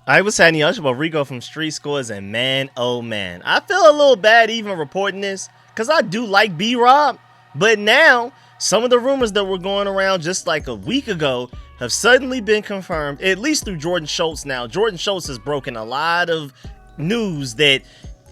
I was saying about Rico from StreetScores, and man, oh man, I feel a little bad even reporting this because I do like B.Rob, but now some of the rumors that were going around just like a week ago have suddenly been confirmed, at least through Jordan Schultz. Now, Jordan Schultz has broken a lot of news that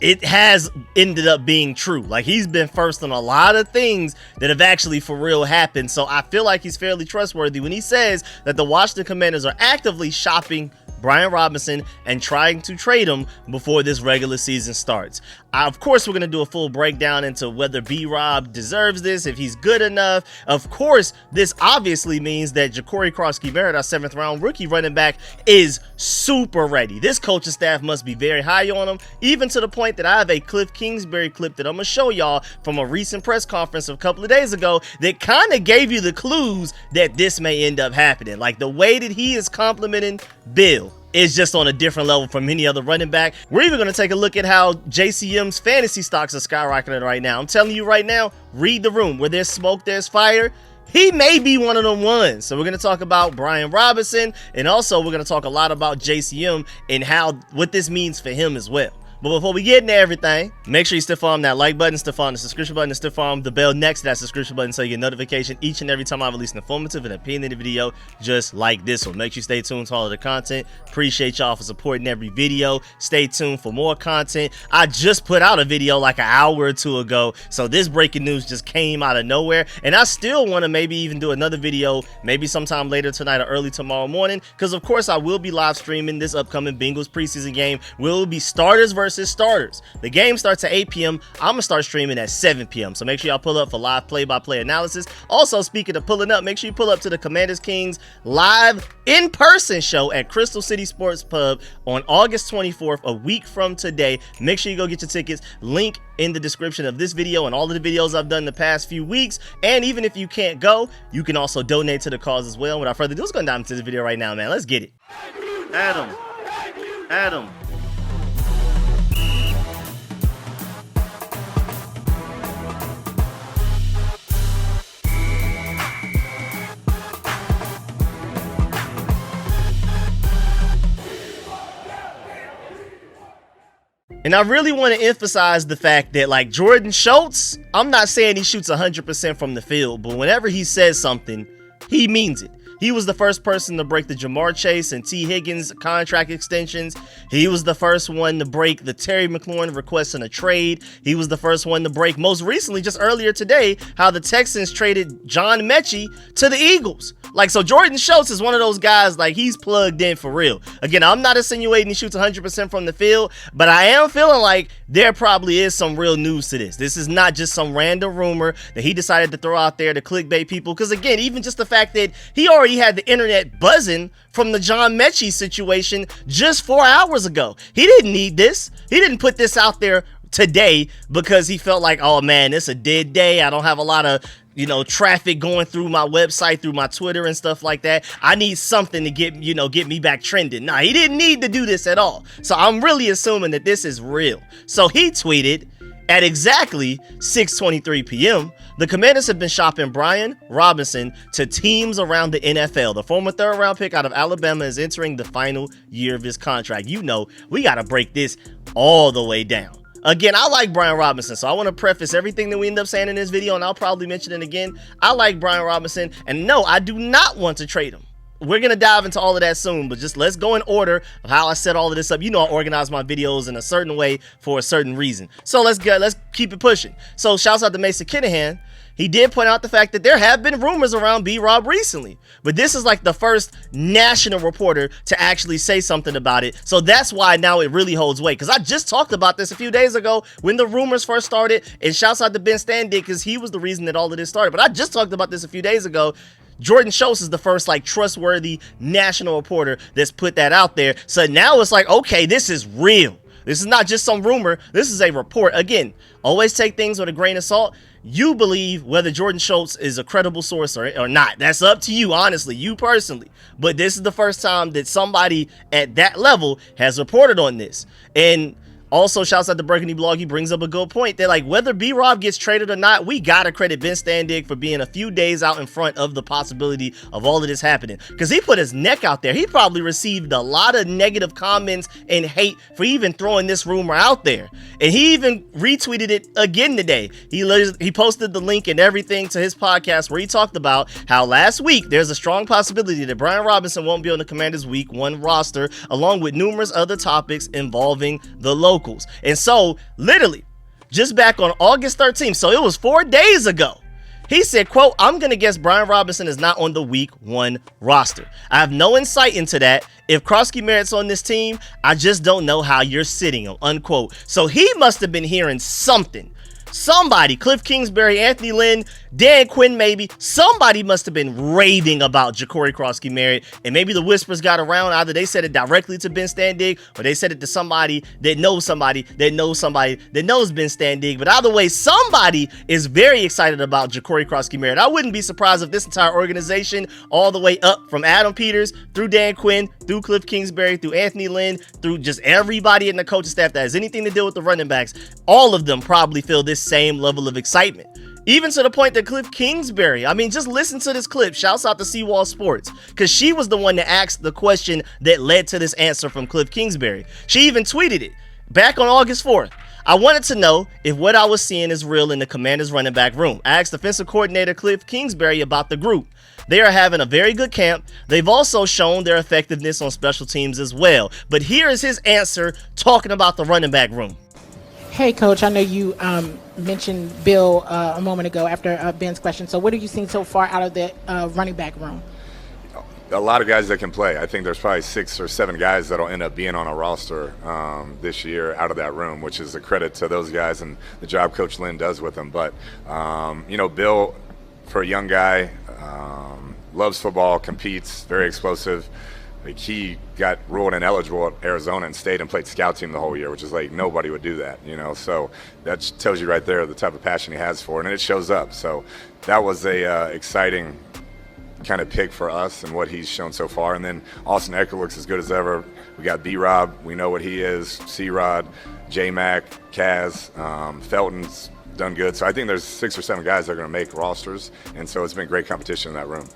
it has ended up being true. Like, he's been first on a lot of things that have actually for real happened. So I feel like he's fairly trustworthy when he says that the Washington Commanders are actively shopping Brian Robinson and trying to trade him before this regular season starts. Of course, we're going to do a full breakdown into whether B.Rob deserves this, if he's good enough. Of course, this obviously means that Ja'Cory Cross-Barrett, our 7th round rookie running back, is super ready. This coaching staff must be very high on him, even to the point that I have a Kliff Kingsbury clip that I'm going to show y'all from a recent press conference a couple of days ago that kind of gave you the clues that this may end up happening. Like, the way that he is complimenting Bill is just on a different level from any other running back. We're even going to take a look at how JCM's fantasy stocks are skyrocketing right now. I'm telling you right now, read the room. Where there's smoke, there's fire. He may be one of them ones. So we're going to talk about Brian Robinson, and also we're going to talk a lot about JCM and what this means for him as well. But before we get into everything, make sure you stiff arm that like button, stiff arm the subscription button, and stiff arm the bell next to that subscription button so you get notification each and every time I release an informative and opinionated video just like this one. Make sure you stay tuned to all of the content. Appreciate y'all for supporting every video. Stay tuned for more content. I just put out a video like an hour or two ago, so this breaking news just came out of nowhere, and I still want to maybe even do another video maybe sometime later tonight or early tomorrow morning, because of course I will be live streaming this upcoming Bengals preseason game. Will be starters versus starters. The game starts at 8 p.m. I'm gonna start streaming at 7 p.m. So make sure y'all pull up for live play-by-play analysis. Also, speaking of pulling up, make sure you pull up to the Commanders Kings live in-person show at Crystal City Sports Pub on August 24th, a week from today. Make sure you go get your tickets. Link in the description of this video and all of the videos I've done the past few weeks. And even if you can't go, you can also donate to the cause as well. Without further ado, let's go down into this video right now, man. Let's get it. Adam. And I really want to emphasize the fact that, like, Jordan Schultz, I'm not saying he shoots 100% from the field, but whenever he says something, he means it. He was the first person to break the Jamar Chase and T. Higgins contract extensions. He was the first one to break the Terry McLaurin requesting a trade. He was the first one to break, most recently, just earlier today, how the Texans traded John Mechie to the Eagles. Like, so Jordan Schultz is one of those guys, like, he's plugged in for real. Again, I'm not insinuating he shoots 100% from the field, but I am feeling like there probably is some real news to this. This is not just some random rumor that he decided to throw out there to clickbait people. Because, again, even just the fact that he already had the internet buzzing from the John Mechie situation just 4 hours ago. He didn't need this. He didn't put this out there today because he felt like, oh man, it's a dead day. I don't have a lot of, traffic going through my website, through my Twitter and stuff like that. I need something to get me back trending. Nah, he didn't need to do this at all. So I'm really assuming that this is real. So he tweeted at exactly 6:23 p.m., the Commanders have been shopping Brian Robinson to teams around the NFL. The former 3rd round pick out of Alabama is entering the final year of his contract. We got to break this all the way down. Again, I like Brian Robinson, so I want to preface everything that we end up saying in this video, and I'll probably mention it again. I like Brian Robinson, and no, I do not want to trade him. We're going to dive into all of that soon, but just let's go in order of how I set all of this up. I organize my videos in a certain way for a certain reason. So let's keep it pushing. So shouts out to Mason Kinahan. He did point out the fact that there have been rumors around B.Rob recently, but this is like the first national reporter to actually say something about it. So that's why now it really holds weight, because I just talked about this a few days ago when the rumors first started, and shouts out to Ben Standig because he was the reason that all of this started. But I just talked about this a few days ago. Jordan Schultz is the first trustworthy national reporter that's put that out there. So now it's like, okay, this is real. This is not just some rumor. This is a report. Again, always take things with a grain of salt. You believe whether Jordan Schultz is a credible source or not. That's up to you, honestly, you personally. But this is the first time that somebody at that level has reported on this. And Also, shouts out to Burgundy Blog. He brings up a good point that, like, whether B.Rob gets traded or not, we got to credit Ben Standig for being a few days out in front of the possibility of all of this happening. Because he put his neck out there. He probably received a lot of negative comments and hate for even throwing this rumor out there. And he even retweeted it again today. He posted the link and everything to his podcast where he talked about how last week there's a strong possibility that Brian Robinson won't be on the Commanders' Week 1 roster, along with numerous other topics involving the locals. And so, literally, just back on August 13th, so it was 4 days ago, he said, quote, "I'm going to guess Brian Robinson is not on the Week 1 roster. I have no insight into that. If Krosky Merritt's on this team, I just don't know how you're sitting him," unquote. So he must have been hearing something. Somebody, Kliff Kingsbury, Anthony Lynn, Dan Quinn maybe, somebody must have been raving about Ja'Cory Krosky Merritt, and maybe the whispers got around. Either they said it directly to Ben Standig, or they said it to somebody that knows somebody that knows somebody that knows Ben Standig. But either way, somebody is very excited about Ja'Cory Krosky Merritt. I wouldn't be surprised if this entire organization, all the way up from Adam Peters, through Dan Quinn, through Kliff Kingsbury, through Anthony Lynn, through just everybody in the coaching staff that has anything to do with the running backs, all of them probably feel this same level of excitement. Even to the point that Kliff Kingsbury, I mean, just listen to this clip. Shouts out to Seawall Sports, because she was the one that asked the question that led to this answer from Kliff Kingsbury. She even tweeted it back on August 4th. "I wanted to know if what I was seeing is real in the Commanders running back room. I asked defensive coordinator Kliff Kingsbury about the group. They are having a very good camp. They've also shown their effectiveness on special teams as well." But here is his answer talking about the running back room. Hey, Coach, I know you mentioned Bill a moment ago after Ben's question. So what are you seeing so far out of the running back room? A lot of guys that can play. I think there's probably 6 or 7 guys that'll end up being on a roster this year out of that room, which is a credit to those guys and the job Coach Lynn does with them. But, Bill, for a young guy, loves football, competes, very explosive. Like, he got ruled ineligible at Arizona and stayed and played scout team the whole year, which is like nobody would do that, So that tells you right there the type of passion he has for it, and it shows up. So that was a exciting kind of pick for us and what he's shown so far. And then Austin Eckler looks as good as ever. We got B.Rob, we know what he is. C-Rod, J-Mac, Kaz, Felton's done good. So I think there's 6 or 7 guys that are going to make rosters, and so it's been great competition in that room.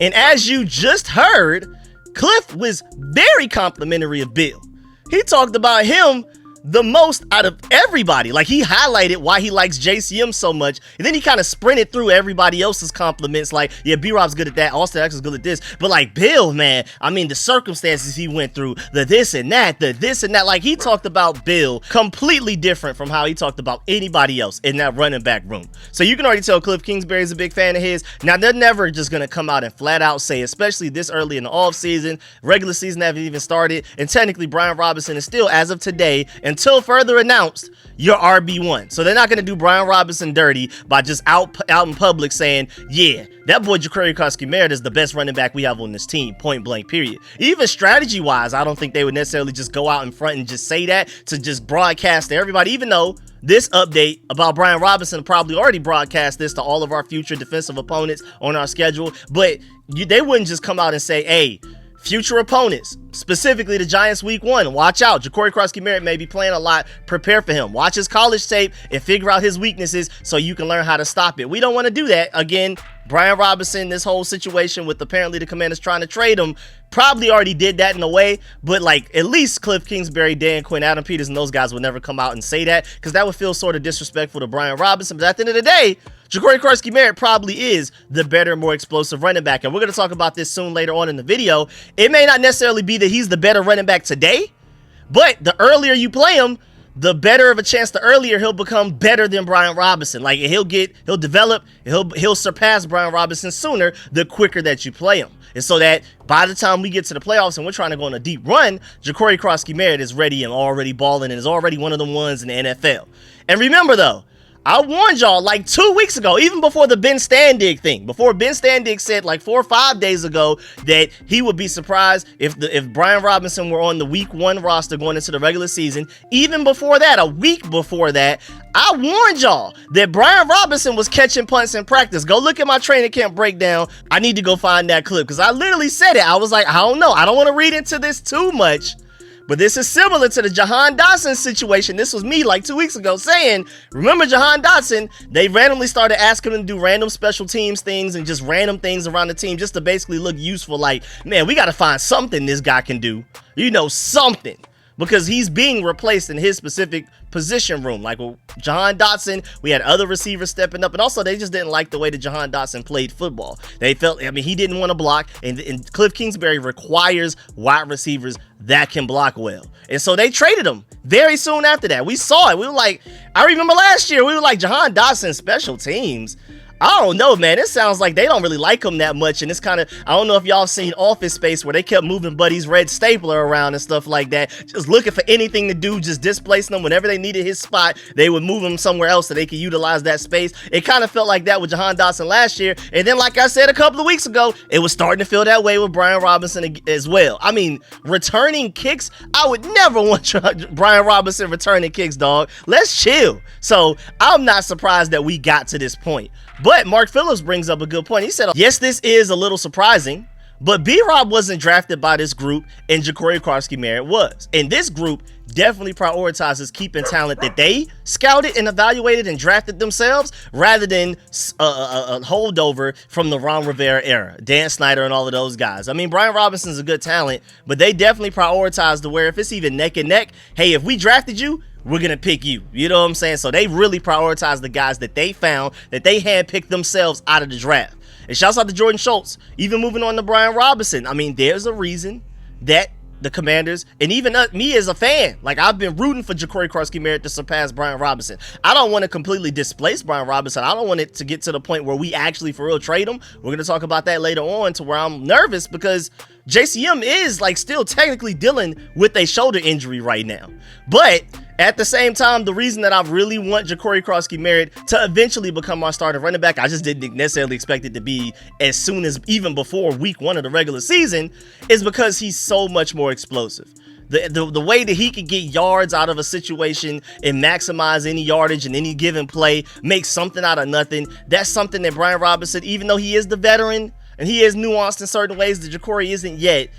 And as you just heard, Kliff was very complimentary of Bill. He talked about him the most out of everybody. Like, he highlighted why he likes JCM so much, and then he kind of sprinted through everybody else's compliments, like, yeah, B-Rob's good at that, Austin Eckler's good at this, but like Bill, man, I mean, the circumstances he went through, the this and that, like, he talked about Bill completely different from how he talked about anybody else in that running back room. So you can already tell Kliff Kingsbury is a big fan of his. Now, they're never just gonna come out and flat out say, especially this early in the offseason, regular season haven't even started, and technically Brian Robinson is still, as of today, until further announced, your RB1. So they're not going to do Brian Robinson dirty by just out in public saying, yeah, that boy Ja'Cory Krosky Merritt is the best running back we have on this team, point blank, period. Even strategy-wise, I don't think they would necessarily just go out in front and just say that to just broadcast to everybody, even though this update about Brian Robinson probably already broadcast this to all of our future defensive opponents on our schedule, but they wouldn't just come out and say, hey, future opponents, specifically the Giants Week 1, watch out. Ja'Cory Krosky Merritt may be playing a lot. Prepare for him. Watch his college tape and figure out his weaknesses so you can learn how to stop it. We don't want to do that. Again, Brian Robinson, this whole situation with apparently the Commanders trying to trade him, probably already did that in a way, but like at least Kliff Kingsbury, Dan Quinn, Adam Peters, and those guys would never come out and say that, because that would feel sort of disrespectful to Brian Robinson. But at the end of the day, Ja'Cory Krosky Merritt probably is the better, more explosive running back. And we're going to talk about this soon later on in the video. It may not necessarily be that he's the better running back today, but the earlier you play him, the better of a chance the earlier he'll become better than Brian Robinson. Like, he'll develop, he'll surpass Brian Robinson sooner the quicker that you play him. And so that by the time we get to the playoffs and we're trying to go on a deep run, Ja'Cory Krosky Merritt is ready and already balling and is already one of the ones in the NFL. And remember though, I warned y'all like 2 weeks ago, even before the Ben Standig thing, before Ben Standig said like 4 or 5 days ago that he would be surprised if Brian Robinson were on the Week 1 roster going into the regular season. Even before that, a week before that, I warned y'all that Brian Robinson was catching punts in practice. Go look at my training camp breakdown. I need to go find that clip because I literally said it. I was like, I don't know. I don't want to read into this too much. But this is similar to the Jahan Dotson situation. This was me like 2 weeks ago saying, remember Jahan Dotson? They randomly started asking him to do random special teams things and just random things around the team just to basically look useful. Like, man, we got to find something this guy can do. You know, something. Because he's being replaced in his specific position room. Like with Jahan Dotson, we had other receivers stepping up. And also, they just didn't like the way that Jahan Dotson played football. They felt, I mean, he didn't want to block. And Kliff Kingsbury requires wide receivers that can block well. And so they traded him very soon after that. We saw it. We were like, I remember last year, we were like, Jahan Dotson special teams. I don't know, man. It sounds like they don't really like him that much. And it's kind of, I don't know if y'all seen Office Space where they kept moving Buddy's red stapler around and stuff like that. Just looking for anything to do, just displacing them. Whenever they needed his spot, they would move him somewhere else so they could utilize that space. It kind of felt like that with Jahan Dotson last year. And then, like I said a couple of weeks ago, it was starting to feel that way with Brian Robinson as well. I mean, returning kicks, I would never want Brian Robinson returning kicks, dog. Let's chill. So I'm not surprised that we got to this point. But Mark Phillips brings up a good point. He said, yes, this is a little surprising, but B.Rob wasn't drafted by this group and Jacory Krosky-Merritt was. And this group definitely prioritizes keeping talent that they scouted and evaluated and drafted themselves rather than a holdover from the Ron Rivera era, Dan Snyder and all of those guys. I mean, Brian Robinson's a good talent, but they definitely prioritize to where if it's even neck and neck, hey, if we drafted you, we're going to pick you. You know what I'm saying? So they really prioritize the guys that they found, that they handpicked themselves out of the draft. And shouts out to Jordan Schultz, even moving on to Brian Robinson. I mean, there's a reason that the Commanders, and even me as a fan, like I've been rooting for Jacory Krosky-Merritt to surpass Brian Robinson. I don't want to completely displace Brian Robinson. I don't want it to get to the point where we actually for real trade him. We're going to talk about that later on, to where I'm nervous because JCM is like still technically dealing with a shoulder injury right now. But at the same time, the reason that I really want Jacory Krosky-Merritt to eventually become our starting running back, I just didn't necessarily expect it to be as soon as even before week 1 of the regular season, is because he's so much more explosive. The way that he can get yards out of a situation and maximize any yardage in any given play, make something out of nothing, that's something that Brian Robinson, even though he is the veteran and he is nuanced in certain ways that Jacory isn't yet,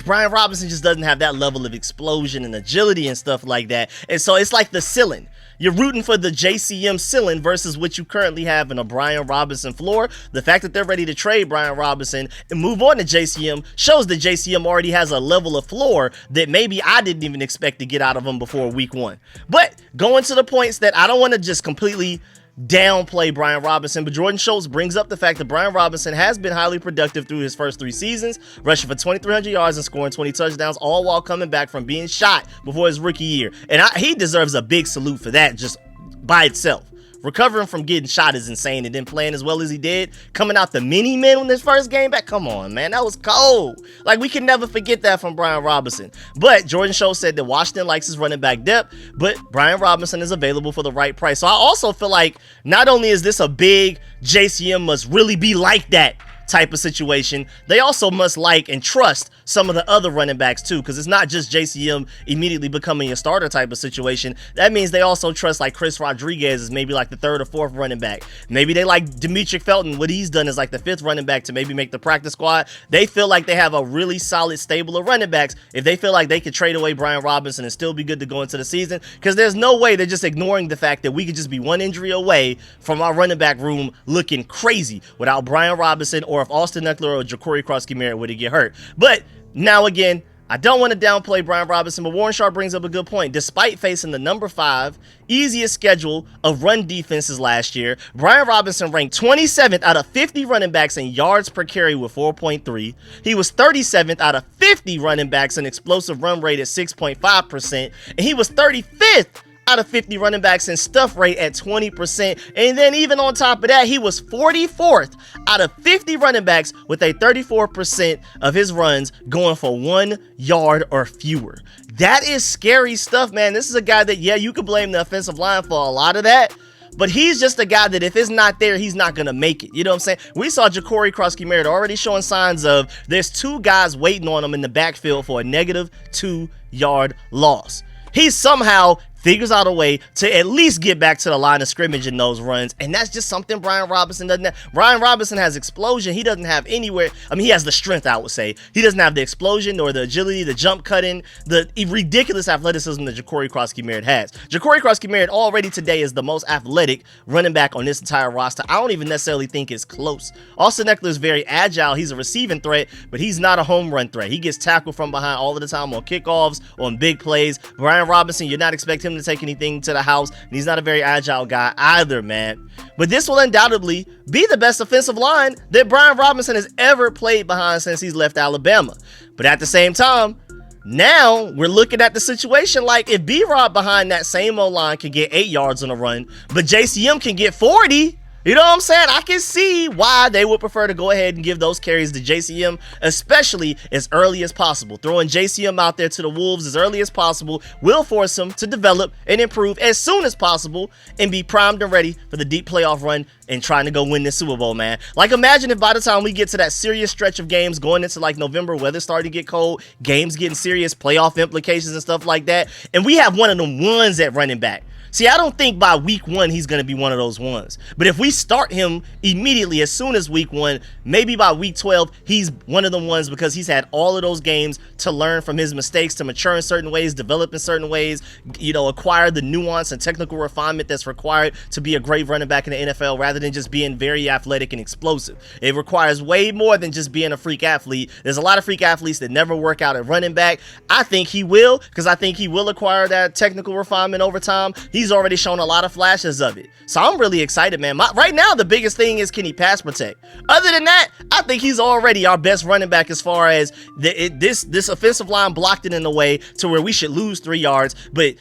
Brian Robinson just doesn't have that level of explosion and agility and stuff like that. And so it's like the ceiling. You're rooting for the JCM ceiling versus what you currently have in a Brian Robinson floor. The fact that they're ready to trade Brian Robinson and move on to JCM shows that JCM already has a level of floor that maybe I didn't even expect to get out of him before week 1. But going to the points that I don't want to just completely downplay Brian Robinson, but Jordan Schultz brings up the fact that Brian Robinson has been highly productive through his first 3 seasons, rushing for 2,300 yards and scoring 20 touchdowns, all while coming back from being shot before his rookie year. And he deserves a big salute for that just by itself. Recovering from getting shot is insane, and then playing as well as he did, coming out the mini-men in his first game back. Come on, man, that was cold. Like, we can never forget that from Brian Robinson. But Jordan Schultz said that Washington likes his running back depth, but Brian Robinson is available for the right price. So I also feel like not only is this a big JCM must really be like that type of situation, they also must like and trust some of the other running backs too, because it's not just JCM immediately becoming a starter type of situation. That means they also trust like Chris Rodriguez as maybe like the 3rd or 4th running back. Maybe they like Demetric Felton, what he's done is like the 5th running back to maybe make the practice squad. They feel like they have a really solid stable of running backs if they feel like they could trade away Brian Robinson and still be good to go into the season, because there's no way they're just ignoring the fact that we could just be one injury away from our running back room looking crazy without Brian Robinson, or if Austin Eckler or Jacory Krosky-Merritt were to get hurt. But now again, I don't want to downplay Brian Robinson, but Warren Sharp brings up a good point. Despite facing the number 5 easiest schedule of run defenses last year, Brian Robinson ranked 27th out of 50 running backs in yards per carry with 4.3. He was 37th out of 50 running backs in explosive run rate at 6.5%, and he was 35th out of 50 running backs in stuff rate at 20%. And then even on top of that, he was 44th out of 50 running backs with a 34% of his runs going for 1 yard or fewer. That is scary stuff, man. This is a guy that, yeah, you could blame the offensive line for a lot of that, but he's just a guy that if it's not there, he's not going to make it. You know what I'm saying? We saw Jacory Krosky-Merritt already showing signs of there's 2 guys waiting on him in the backfield for a negative 2 yard loss. He's somehow figures out a way to at least get back to the line of scrimmage in those runs. And that's just something Brian Robinson doesn't have. Brian Robinson has explosion. He doesn't have anywhere. I mean, he has the strength, I would say. He doesn't have the explosion or the agility, the jump cutting, the ridiculous athleticism that Ja'Cory Cross-Merritt has. Ja'Cory Cross-Merritt already today is the most athletic running back on this entire roster. I don't even necessarily think it's close. Austin Eckler is very agile. He's a receiving threat, but he's not a home run threat. He gets tackled from behind all of the time on kickoffs, on big plays. Brian Robinson, you're not expecting him to take anything to the house, and he's not a very agile guy either, man. But this will undoubtedly be the best offensive line that Brian Robinson has ever played behind since he's left Alabama. But at the same time, now we're looking at the situation like if B.Rob behind that same O-line can get 8 yards on a run, but JCM can get 40, you know what I'm saying? I can see why they would prefer to go ahead and give those carries to JCM, especially as early as possible. Throwing JCM out there to the Wolves as early as possible will force him to develop and improve as soon as possible and be primed and ready for the deep playoff run and trying to go win this Super Bowl, man. Like, imagine if by the time we get to that serious stretch of games going into like November, weather starting to get cold, games getting serious, playoff implications and stuff like that, and we have one of them ones at running back. See, I don't think by week 1 he's going to be one of those ones. But if we start him immediately as soon as week 1, maybe by week 12, he's one of the ones because he's had all of those games to learn from his mistakes, to mature in certain ways, develop in certain ways, you know, acquire the nuance and technical refinement that's required to be a great running back in the NFL rather than just being very athletic and explosive. It requires way more than just being a freak athlete. There's a lot of freak athletes that never work out at running back. I think he will, because I think he will acquire that technical refinement over time. He's already shown a lot of flashes of it. So I'm really excited, man. Right now, the biggest thing is, can he pass protect? Other than that, I think he's already our best running back as far as this offensive line blocked it in a way to where we should lose 3 yards, but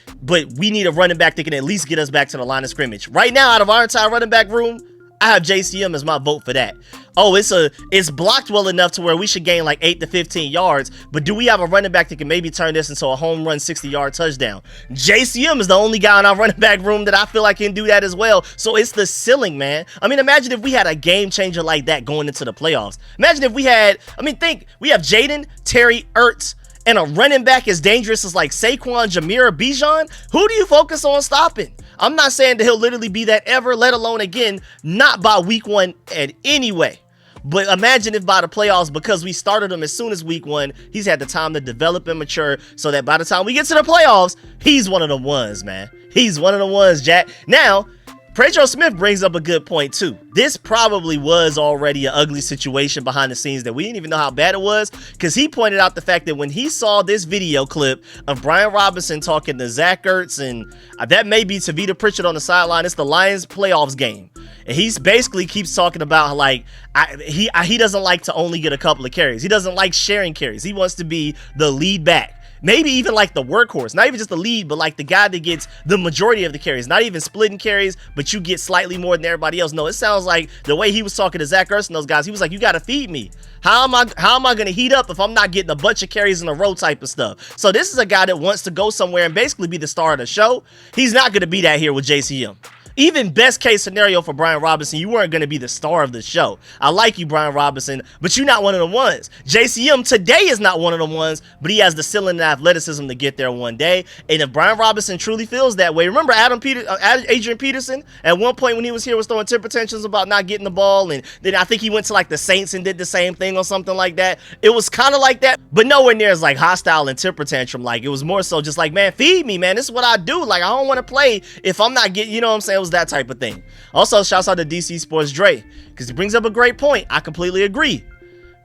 we need a running back that can at least get us back to the line of scrimmage. Right now, out of our entire running back room, I have JCM as my vote for that. Oh, it's blocked well enough to where we should gain like 8 to 15 yards, but do we have a running back that can maybe turn this into a home run 60-yard touchdown? JCM is the only guy in our running back room that I feel like can do that as well. So it's the ceiling, man. I mean, imagine if we had a game changer like that going into the playoffs. Imagine if we had, think we have Jaden, Terry, Ertz, and a running back as dangerous as like Saquon, Jameer, or Bijan. Who do you focus on stopping? I'm not saying that he'll literally be that ever, let alone again, not by week 1 at any way. But imagine if by the playoffs, because we started him as soon as week 1, he's had the time to develop and mature so that by the time we get to the playoffs, he's one of the ones, man. He's one of the ones, Jack. Now, Pedro Smith brings up a good point too. This probably was already an ugly situation behind the scenes that we didn't even know how bad it was, because he pointed out the fact that when he saw this video clip of Brian Robinson talking to Zach Ertz, and that may be Tavita Pritchard on the sideline, it's the Lions playoffs game, and he basically keeps talking about like he doesn't like to only get a couple of carries. He doesn't like sharing carries. He wants to be the lead back. Maybe even like the workhorse, not even just the lead, but like the guy that gets the majority of the carries, not even splitting carries, but you get slightly more than everybody else. No, it sounds like the way he was talking to Zach Ertz and those guys, he was like, you got to feed me. How am I going to heat up if I'm not getting a bunch of carries in a row type of stuff? So this is a guy that wants to go somewhere and basically be the star of the show. He's not going to be that here with JCM. Even best case scenario for Brian Robinson, you weren't going to be the star of the show. I like you, Brian Robinson, but you're not one of the ones. JCM today is not one of the ones, but he has the ceiling and athleticism to get there one day. And if Brian Robinson truly feels that way, remember Adrian Peterson at one point when he was here was throwing temper tantrums about not getting the ball, and then I think he went to like the Saints and did the same thing or something like that. It was kind of like that, but nowhere near as like hostile and temper tantrum. Like, it was more so just like, man, feed me, man. This is what I do. Like, I don't want to play if I'm not getting, you know what I'm saying? It was that type of thing. Also, shouts out to DC Sports Dre, because he brings up a great point. I completely agree.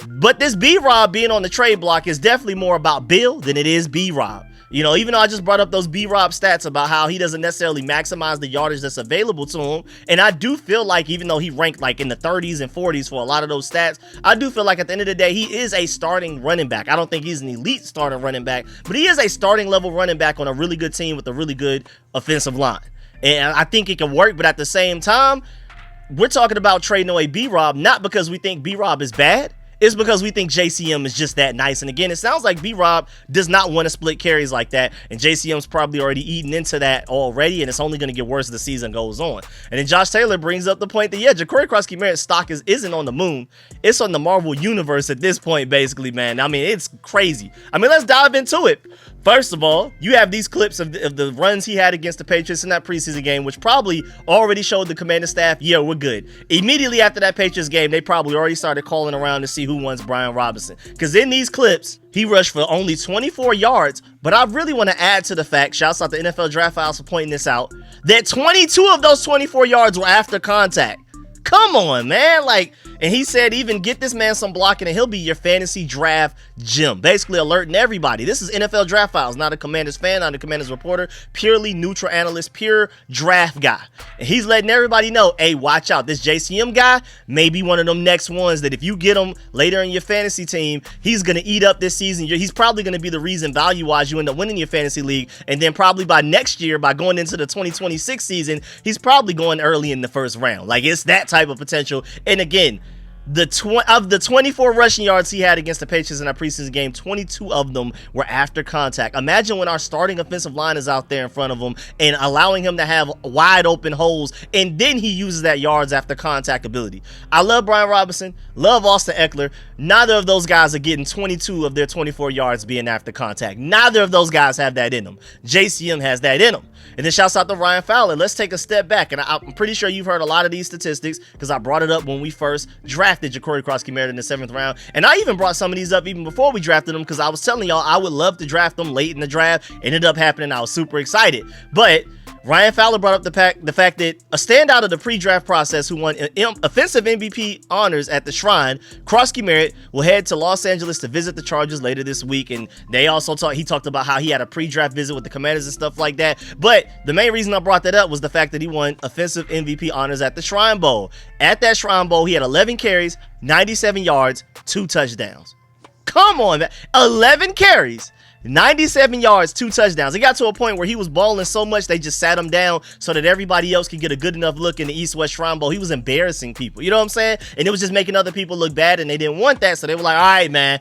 But this B.Rob being on the trade block is definitely more about Bill than it is B.Rob. You know, even though I just brought up those B.Rob stats about how he doesn't necessarily maximize the yardage that's available to him, and I do feel like even though he ranked like in the 30s and 40s for a lot of those stats, I do feel like at the end of the day, he is a starting running back. I don't think he's an elite starting running back, but he is a starting level running back on a really good team with a really good offensive line. And I think it can work, but at the same time, we're talking about trading away B.Rob not because we think B.Rob is bad. It's because we think JCM is just that nice. And again, it sounds like B.Rob does not want to split carries like that. And JCM's probably already eaten into that already. And it's only going to get worse as the season goes on. And then Josh Taylor brings up the point that, yeah, Ja'Cory Krosky-Merritt's stock isn't on the moon. It's on the Marvel Universe at this point, basically, man. I mean, it's crazy. I mean, let's dive into it. First of all, you have these clips of the runs he had against the Patriots in that preseason game, which probably already showed the commanding staff, yeah, we're good. Immediately after that Patriots game, they probably already started calling around to see who wants Brian Robinson. Because in these clips, he rushed for only 24 yards, but I really want to add to the fact, shouts out to NFL Draft Files for pointing this out, that 22 of those 24 yards were after contact. Come on, man. And he said, even get this man some blocking and he'll be your fantasy draft gem. Basically alerting everybody. This is NFL Draft Files, not a Commanders fan, not a Commanders reporter, purely neutral analyst, pure draft guy. And he's letting everybody know, hey, watch out. This JCM guy may be one of them next ones that if you get him later in your fantasy team, he's going to eat up this season. He's probably going to be the reason value-wise you end up winning your fantasy league. And then probably by next year, by going into the 2026 season, he's probably going early in the first round. It's that type of potential. And again, of the 24 rushing yards he had against the Patriots in that preseason game, 22 of them were after contact. Imagine when our starting offensive line is out there in front of him and allowing him to have wide open holes, and then he uses that yards after contact ability. I love Brian Robinson, love Austin Eckler. Neither of those guys are getting 22 of their 24 yards being after contact. Neither of those guys have that in them. JCM has that in them. And then shouts out to Ryan Fowler. Let's take a step back. And I'm pretty sure you've heard a lot of these statistics because I brought it up when we first drafted Ja'Cory Krosky-Merritt in the 7th round. And I even brought some of these up even before we drafted them because I was telling y'all I would love to draft them late in the draft. Ended up happening. I was super excited. But Ryan Fowler brought up the fact that a standout of the pre-draft process who won offensive MVP honors at the Shrine, Krosky-Merritt, will head to Los Angeles to visit the Chargers later this week. And they also talked about how he had a pre-draft visit with the Commanders and stuff like that. But the main reason I brought that up was the fact that he won offensive MVP honors at the Shrine Bowl. At that Shrine Bowl, he had 11 carries, 97 yards, 2 touchdowns. Come on, man. 11 carries, 97 yards, 2 touchdowns. It got to a point where he was balling so much they just sat him down so that everybody else could get a good enough look in the East-West Shrine Bowl. He was embarrassing people. You know what I'm saying? And it was just making other people look bad, and they didn't want that. So they were like, all right, man,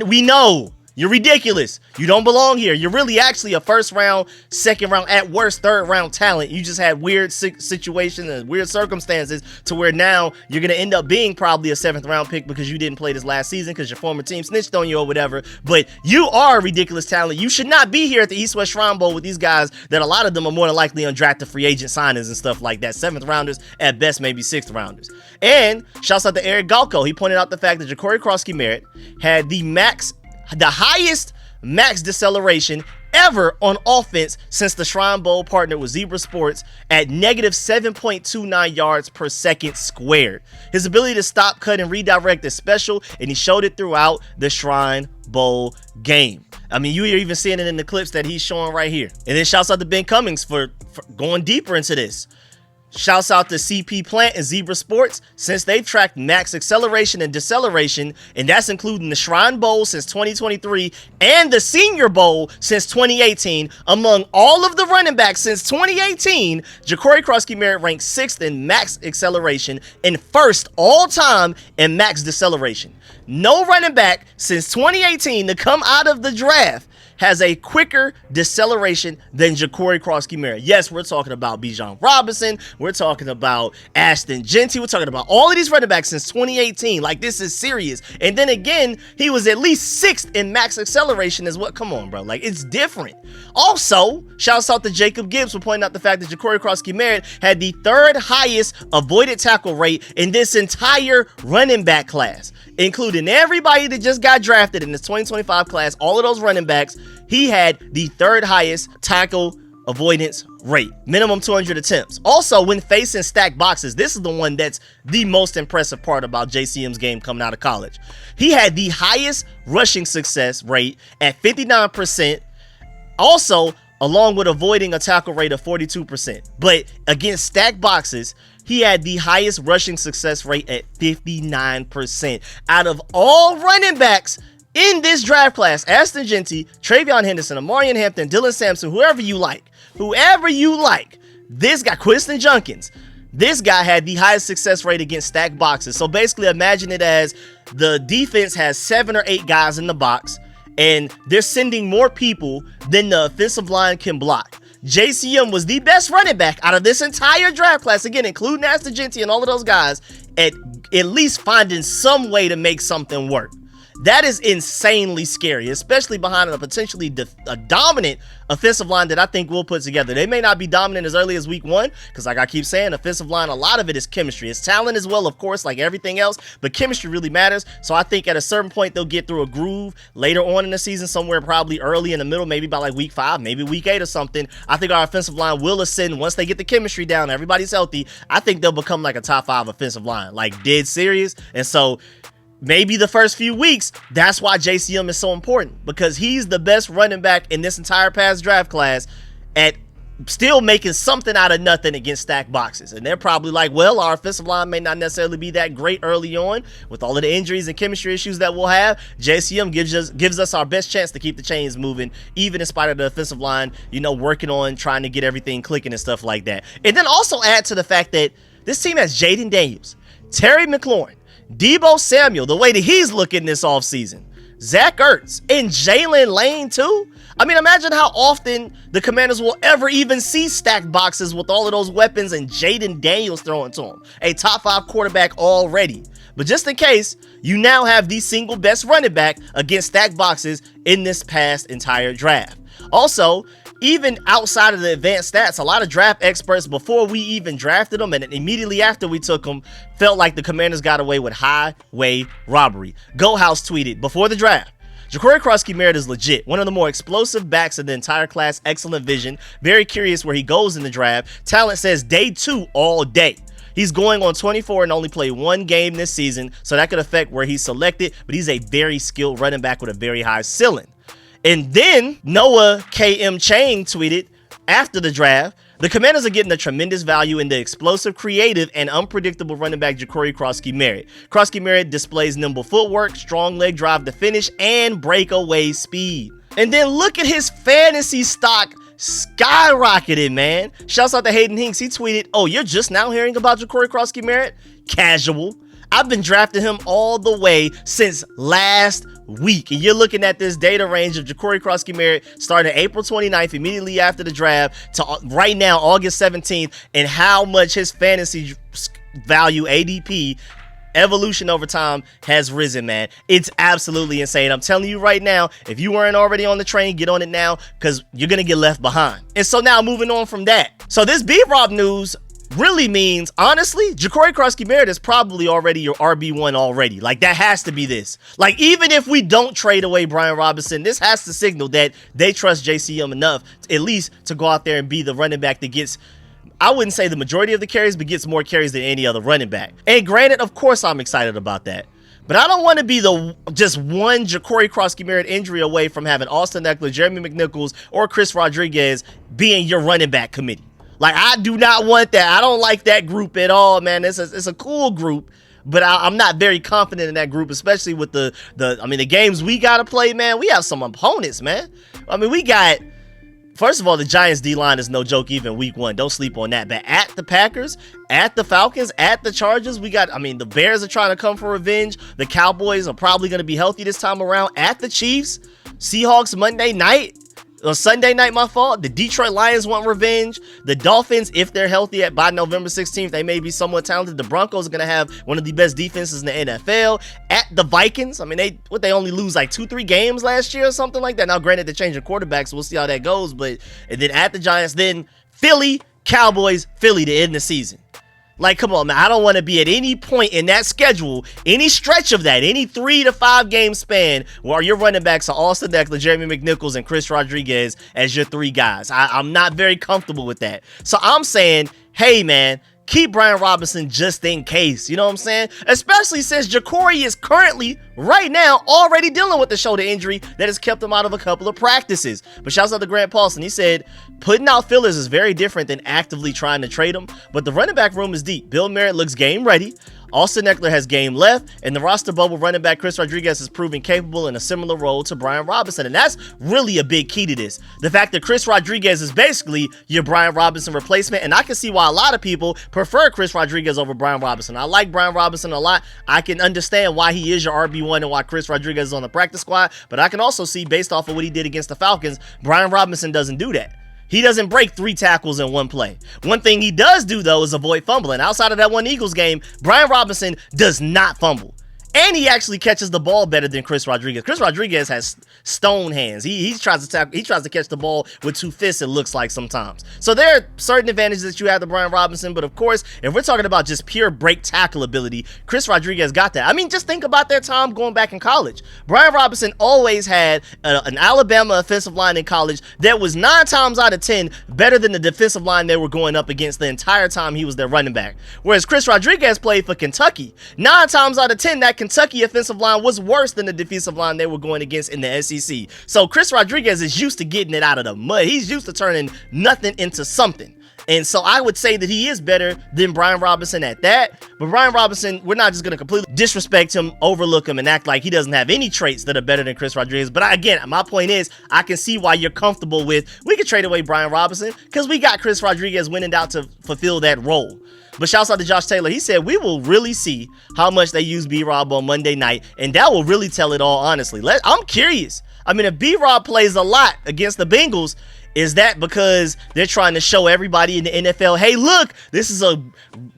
we know. You're ridiculous. You don't belong here. You're really actually a first round, second round, at worst, third round talent. You just had weird situations and weird circumstances to where now you're going to end up being probably a 7th round pick because you didn't play this last season because your former team snitched on you or whatever. But you are a ridiculous talent. You should not be here at the East-West Shrine Bowl with these guys that a lot of them are more than likely undrafted free agent signings and stuff like that. 7th rounders, at best, maybe 6th rounders. And shouts out to Eric Galko. He pointed out the fact that Ja'Cory Krosky-Merritt had the highest max deceleration ever on offense since the Shrine Bowl partnered with Zebra Sports at negative 7.29 yards per second squared. His ability to stop, cut, and redirect is special, and he showed it throughout the Shrine Bowl game. I mean, you're even seeing it in the clips that he's showing right here. And then shouts out to Ben Cummings for going deeper into this. Shouts out to CP Plant and Zebra Sports since they've tracked max acceleration and deceleration, and that's including the Shrine Bowl since 2023 and the Senior Bowl since 2018. Among all of the running backs since 2018, Ja'Cory Krosky-Merritt ranked 6th in max acceleration and 1st all time in max deceleration. No running back since 2018 to come out of the draft has a quicker deceleration than Ja'Cory Krosky-Merritt. Yes, we're talking about Bijan Robinson. We're talking about Ashton Jeanty. We're talking about all of these running backs since 2018. This is serious. And then again, he was at least 6th in max acceleration as well. Come on, bro. It's different. Also, shouts out to Jacob Gibbs for pointing out the fact that Ja'Cory Krosky-Merritt had the 3rd highest avoided tackle rate in this entire running back class, including everybody that just got drafted in this 2025 class. All of those running backs, he had the 3rd highest tackle avoidance rate, minimum 200 attempts. Also, when facing stacked boxes, this is the one that's the most impressive part about JCM's game coming out of college. He had the highest rushing success rate at 59%, also along with avoiding a tackle rate of 42%. But against stacked boxes, he had the highest rushing success rate at 59%. Out of all running backs in this draft class, Ashton Jeanty, Travion Henderson, Amarian Hampton, Dylan Sampson, whoever you like, this guy, Quiston Junkins, This guy had the highest success rate against stacked boxes. So basically imagine it as the defense has 7 or 8 guys in the box, and they're sending more people than the offensive line can block. JCM was the best running back out of this entire draft class, again, including Astagenti and all of those guys, at least finding some way to make something work. That is insanely scary, especially behind a potentially a dominant offensive line that I think we'll put together. They may not be dominant as early as week 1, because like I keep saying, offensive line, a lot of it is chemistry. It's talent as well, of course, like everything else, but chemistry really matters. So I think at a certain point, they'll get through a groove later on in the season, somewhere probably early in the middle, maybe by like week 5, maybe week 8 or something. I think our offensive line will ascend once they get the chemistry down, everybody's healthy. I think they'll become like a top 5 offensive line, like dead serious. And so maybe the first few weeks, that's why JCM is so important, because he's the best running back in this entire past draft class at still making something out of nothing against stacked boxes. And they're probably like, well, our offensive line may not necessarily be that great early on with all of the injuries and chemistry issues that we'll have. JCM gives us our best chance to keep the chains moving, even in spite of the offensive line, you know, working on trying to get everything clicking and stuff like that. And then also add to the fact that this team has Jaden Daniels, Terry McLaurin, Deebo Samuel, the way that he's looking this offseason, Zach Ertz, and Jalen Lane too. I mean, imagine how often the Commanders will ever even see stacked boxes with all of those weapons and Jaden Daniels throwing to them. A top 5 quarterback already. But just in case, you now have the single best running back against stacked boxes in this past entire draft. Also, even outside of the advanced stats, a lot of draft experts, before we even drafted them and immediately after we took them, felt like the Commanders got away with highway robbery. Go House tweeted before the draft, Ja'Cory Krosky-Merritt is legit, one of the more explosive backs in the entire class, excellent vision, very curious where he goes in the draft, talent says day 2 all day. He's going on 24 and only played 1 game this season, so that could affect where he's selected, but he's a very skilled running back with a very high ceiling. And then Noah KM Chang tweeted after the draft, the Commanders are getting a tremendous value in the explosive, creative, and unpredictable running back Ja'Cory Krosky-Merritt. Krosky-Merritt displays nimble footwork, strong leg drive to finish, and breakaway speed. And then look at his fantasy stock skyrocketed, man. Shouts out to Hayden Hinks. He tweeted, oh, you're just now hearing about Ja'Cory Krosky-Merritt? Casual. I've been drafting him all the way since last week. And you're looking at this data range of Ja'Cory Krosky-Merritt starting April 29th, immediately after the draft, to right now, August 17th, and how much his fantasy value, ADP, evolution over time has risen, man. It's absolutely insane. I'm telling you right now, if you weren't already on the train, get on it now, because you're going to get left behind. And so now moving on from that. So this B.Rob news really means, honestly, Ja'Cory Krosky-Merritt is probably already your RB1 already. Like, that has to be this. Like, even if we don't trade away Brian Robinson, this has to signal that they trust JCM enough, at least, to go out there and be the running back that gets, I wouldn't say the majority of the carries, but gets more carries than any other running back. And granted, of course, I'm excited about that. But I don't want to be the just one Ja'Cory Krosky-Merritt injury away from having Austin Eckler, Jeremy McNichols, or Chris Rodriguez being your running back committee. Like, I do not want that. I don't like that group at all, man. It's a cool group, but I'm not very confident in that group, especially with the games we got to play, man. We have some opponents, man. I mean, we got, first of all, the Giants D-line is no joke even week 1. Don't sleep on that. But at the Packers, at the Falcons, at the Chargers, we got, the Bears are trying to come for revenge. The Cowboys are probably going to be healthy this time around. At the Chiefs, Seahawks Monday night. On Sunday night, my fault. The Detroit Lions want revenge. The Dolphins, if they're healthy by November 16th, they may be somewhat talented. The Broncos are going to have one of the best defenses in the NFL. At the Vikings, they only lose like 2-3 games last year or something like that. Now, granted, they're changing quarterbacks, so we'll see how that goes. And then at the Giants, then Philly, Cowboys, Philly to end the season. Like, come on, man. I don't want to be at any point in that schedule, any stretch of that, any 3 to 5 game span where your running backs are Austin Eckler, Jeremy McNichols, and Chris Rodriguez as your 3 guys. I'm not very comfortable with that. So I'm saying, hey, man, keep Brian Robinson just in case. You know what I'm saying? Especially since Ja'Cory is currently, right now, already dealing with the shoulder injury that has kept him out of a couple of practices. But shouts out to Grant Paulson. He said, putting out fillers is very different than actively trying to trade him, but the running back room is deep. Bill Merritt looks game ready. Austin Eckler has game left, and the roster bubble running back Chris Rodriguez is proving capable in a similar role to Brian Robinson. And that's really a big key to this. The fact that Chris Rodriguez is basically your Brian Robinson replacement, and I can see why a lot of people prefer Chris Rodriguez over Brian Robinson. I like Brian Robinson a lot. I can understand why he is your RB1 and why Chris Rodriguez is on the practice squad, but I can also see, based off of what he did against the Falcons, Brian Robinson doesn't do that. He doesn't break 3 tackles in one play. One thing he does do, though, is avoid fumbling. Outside of that one Eagles game, Brian Robinson does not fumble. And he actually catches the ball better than Chris Rodriguez. Chris Rodriguez has stone hands. He tries to tackle. He tries to catch the ball with 2 fists, it looks like sometimes. So there are certain advantages that you have to Brian Robinson. But of course, if we're talking about just pure break tackle ability, Chris Rodriguez got that. I mean, just think about their time going back in college. Brian Robinson always had an Alabama offensive line in college that was 9 times out of 10 better than the defensive line they were going up against the entire time he was their running back. Whereas Chris Rodriguez played for Kentucky. 9 times out of 10, that Kentucky offensive line was worse than the defensive line they were going against in the SEC. So Chris Rodriguez is used to getting it out of the mud. He's used to turning nothing into something. And so I would say that he is better than Brian Robinson at that. But Brian Robinson, we're not just going to completely disrespect him, overlook him, and act like he doesn't have any traits that are better than Chris Rodriguez. But again, my point is, I can see why you're comfortable with, we could trade away Brian Robinson because we got Chris Rodriguez winning out to fulfill that role. But shouts out to Josh Taylor. He said, we will really see how much they use B.Rob on Monday night, and that will really tell it all, honestly. I'm curious. I mean, if B.Rob plays a lot against the Bengals, is that because they're trying to show everybody in the NFL, hey, look, this is a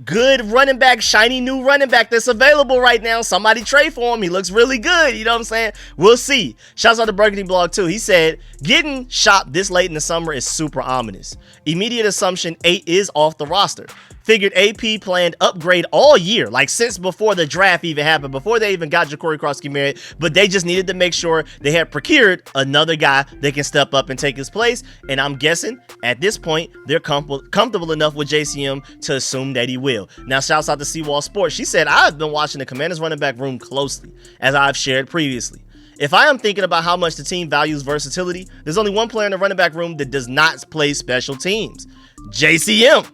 good running back, shiny new running back that's available right now. Somebody trade for him. He looks really good. You know what I'm saying? We'll see. Shouts out to Burgundy Blog, too. He said, getting shopped this late in the summer is super ominous. Immediate assumption, 8 is off the roster. Figured AP planned upgrade all year, like since before the draft even happened, before they even got Ja'Cory Cross-Marriott, but they just needed to make sure they had procured another guy that can step up and take his place. And I'm guessing at this point, they're comfortable enough with JCM to assume that he will. Now, shouts out to Seawall Sports. She said, I've been watching the Commanders running back room closely, as I've shared previously. If I am thinking about how much the team values versatility, there's only one player in the running back room that does not play special teams, JCM.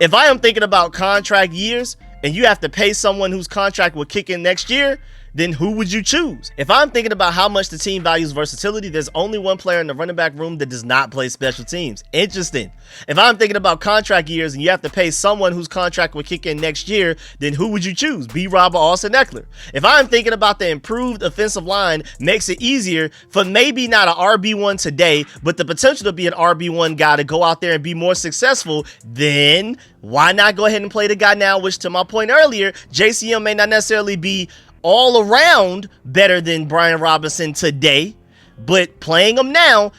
If I am thinking about contract years and you have to pay someone whose contract will kick in next year, then who would you choose? If I'm thinking about how much the team values versatility, there's only one player in the running back room that does not play special teams. Interesting. If I'm thinking about contract years and you have to pay someone whose contract will kick in next year, then who would you choose? B.Rob or Austin Eckler? If I'm thinking about the improved offensive line makes it easier for maybe not an RB1 today, but the potential to be an RB1 guy to go out there and be more successful, then why not go ahead and play the guy now, which to my point earlier, JCM may not necessarily be all around better than Brian Robinson today, but playing him now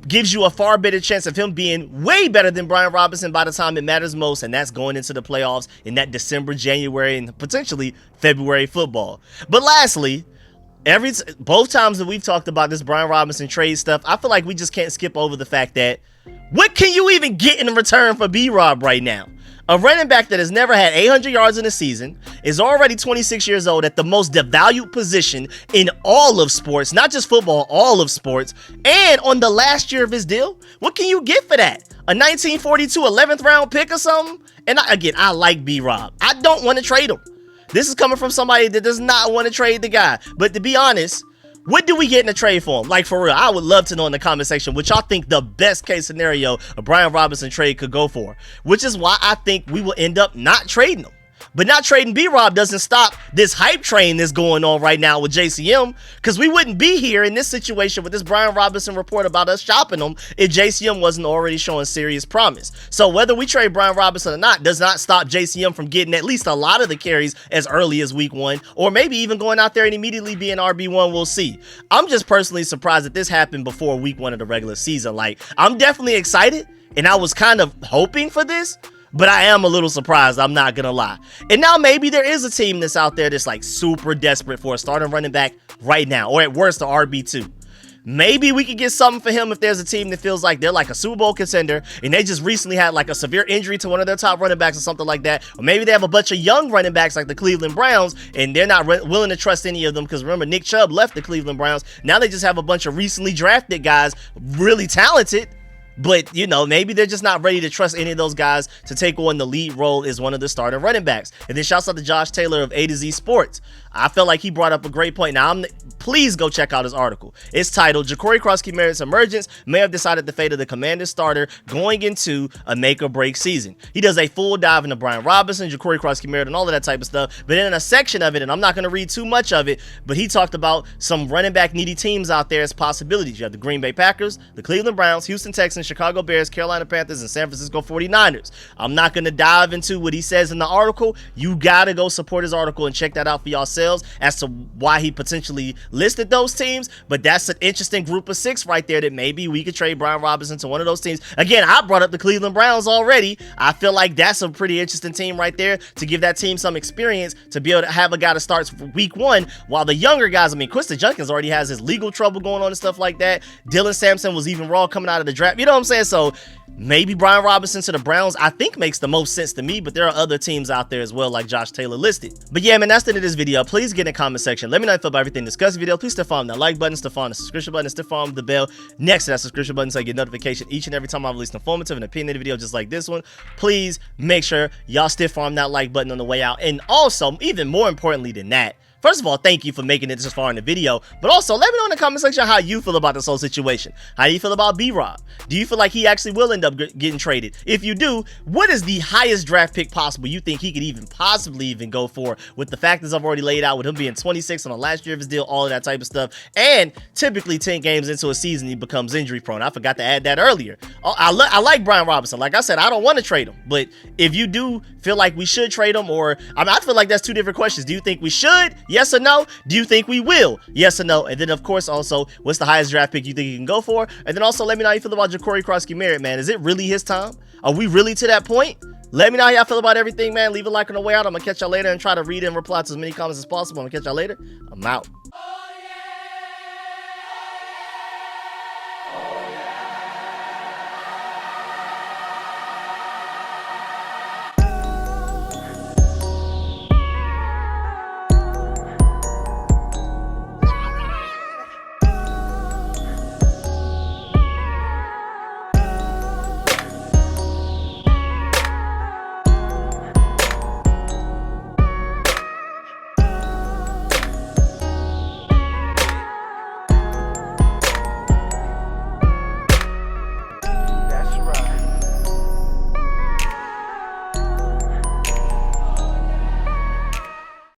gives you a far better chance of him being way better than Brian Robinson by the time it matters most, and that's going into the playoffs in that December, January, and potentially February football. But lastly, both times that we've talked about this Brian Robinson trade stuff, I feel like we just can't skip over the fact that what can you even get in return for B.Rob right now? A running back that has never had 800 yards in a season, is already 26 years old at the most devalued position in all of sports, not just football, all of sports, and on the last year of his deal. What can you get for that? A 1942 11th round pick or something? And I like B.Rob. I don't want to trade him. This is coming from somebody that does not want to trade the guy. But to be honest, what do we get in a trade for him? Like, for real, I would love to know in the comment section what y'all think the best case scenario a Brian Robinson trade could go for. Which is why I think we will end up not trading him. But not trading B.Rob doesn't stop this hype train that's going on right now with JCM, because we wouldn't be here in this situation with this Brian Robinson report about us shopping him if JCM wasn't already showing serious promise. So whether we trade Brian Robinson or not does not stop JCM from getting at least a lot of the carries as early as week 1, or maybe even going out there and immediately being RB1. We'll see. I'm just personally surprised that this happened before week 1 of the regular season. Like, I'm definitely excited, and I was kind of hoping for this, but I am a little surprised, I'm not gonna lie. And now maybe there is a team that's out there that's like super desperate for a starting running back right now, or at worst, a RB2. Maybe we could get something for him if there's a team that feels like they're like a Super Bowl contender and they just recently had like a severe injury to one of their top running backs or something like that. Or maybe they have a bunch of young running backs like the Cleveland Browns and they're not willing to trust any of them because remember, Nick Chubb left the Cleveland Browns. Now they just have a bunch of recently drafted guys, really talented, But, you know, maybe they're just not ready to trust any of those guys to take on the lead role as one of the starting running backs. And then shouts out to Josh Taylor of A to Z Sports. I felt like he brought up a great point. Now, please go check out his article. It's titled, Ja'Cory Cross-Merritt's Emergence May Have Decided the Fate of the Commanders Starter Going Into a Make-or-Break Season. He does a full dive into Brian Robinson, Ja'Cory Cross-Merritt, and all of that type of stuff. But in a section of it, and I'm not going to read too much of it, but he talked about some running back needy teams out there as possibilities. You have the Green Bay Packers, the Cleveland Browns, Houston Texans, Chicago Bears, Carolina Panthers, and San Francisco 49ers. I'm not going to dive into what he says in the article. You got to go support his article and check that out for yourselves as to why he potentially listed those teams. But that's an interesting group of 6 right there that maybe we could trade Brian Robinson to one of those teams. Again, I brought up the Cleveland Browns already. I feel like that's a pretty interesting team right there to give that team some experience to be able to have a guy that starts week 1 while the younger guys, I mean, Quincy Junkins already has his legal trouble going on and stuff like that. Dylan Sampson was even raw coming out of the draft. You know what I'm saying? So maybe Brian Robinson to the Browns, I think, makes the most sense to me, but there are other teams out there as well, like Josh Taylor listed. But yeah, man, that's the end of this video. Please get in the comment section. Let me know how you feel about everything discussed in the video. Please still follow that like button, still follow the subscription button, still follow the bell next to that subscription button so you get notification each and every time I release an informative and opinionated video just like this one. Please make sure y'all still follow that like button on the way out. And also, even more importantly than that, first of all, thank you for making it this far in the video, but also let me know in the comment section how you feel about this whole situation. How do you feel about B.Rob? Do you feel like he actually will end up getting traded? If you do, what is the highest draft pick possible you think he could even possibly even go for, with the factors I've already laid out, with him being 26 on the last year of his deal, all of that type of stuff, and typically 10 games into a season he becomes injury prone. I forgot to add that earlier. I like Brian Robinson. Like I said, I don't want to trade him, but if you do feel like we should trade him, or I feel like that's 2 different questions. Do you think we should? Yes or no? Do you think we will? Yes or no? And then, of course, also, what's the highest draft pick you think you can go for? And then also, let me know how you feel about Ja'Cory Cross-Merritt, man. Is it really his time? Are we really to that point? Let me know how y'all feel about everything, man. Leave a like on the way out. I'm going to catch y'all later and try to read and reply to as many comments as possible. I'm going to catch y'all later. I'm out.